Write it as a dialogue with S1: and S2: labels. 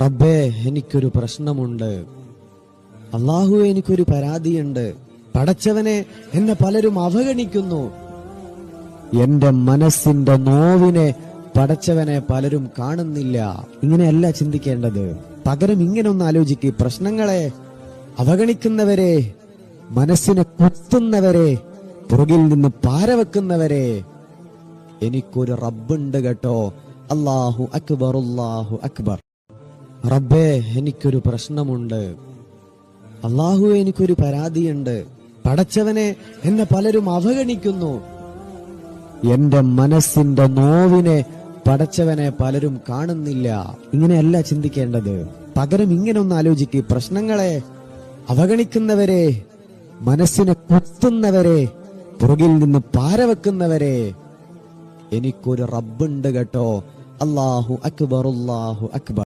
S1: റബ്ബേ, എനിക്കൊരു പ്രശ്നമുണ്ട്. അല്ലാഹുവേ, എനിക്കൊരു പരാതിയുണ്ട്. പടച്ചവനെ, എന്നെ പലരും അവഗണിക്കുന്നു. എന്റെ മനസ്സിന്റെ നോവിനെ പടച്ചവനെ പലരും കാണുന്നില്ല. ഇങ്ങനെയല്ല ചിന്തിക്കേണ്ടത്. പകരം ഇങ്ങനെ ഒന്ന് ആലോചിക്കുക. പ്രശ്നങ്ങളെ, അവഗണിക്കുന്നവരെ, മനസ്സിനെ കുത്തുന്നവരെ, പുറകിൽ നിന്ന് പാരവെക്കുന്നവരെ, എനിക്കൊരു റബ്ബുണ്ട് കേട്ടോ. അല്ലാഹു അക്ബർ, അല്ലാഹു അക്ബർ. റബ്ബേ, എനിക്കൊരു പ്രശ്നമുണ്ട്. അല്ലാഹുവേ, എനിക്കൊരു പരാതിയുണ്ട്. പടച്ചവനെ, എന്നെ പലരും അവഗണിക്കുന്നു. എന്റെ മനസ്സിന്റെ നോവിനെ പടച്ചവനെ പലരും കാണുന്നില്ല. ഇങ്ങനെയല്ല ചിന്തിക്കേണ്ടത്. പകരം ഇങ്ങനെ ഒന്ന് ആലോചിക്കുക. പ്രശ്നങ്ങളെ, അവഗണിക്കുന്നവരെ, മനസ്സിനെ കുത്തുന്നവരെ, പുറകിൽ നിന്ന് പാരവെക്കുന്നവരെ, എനിക്കൊരു റബ്ബുണ്ട് കേട്ടോ. അല്ലാഹു അക്ബർ, അല്ലാഹു അക്ബർ.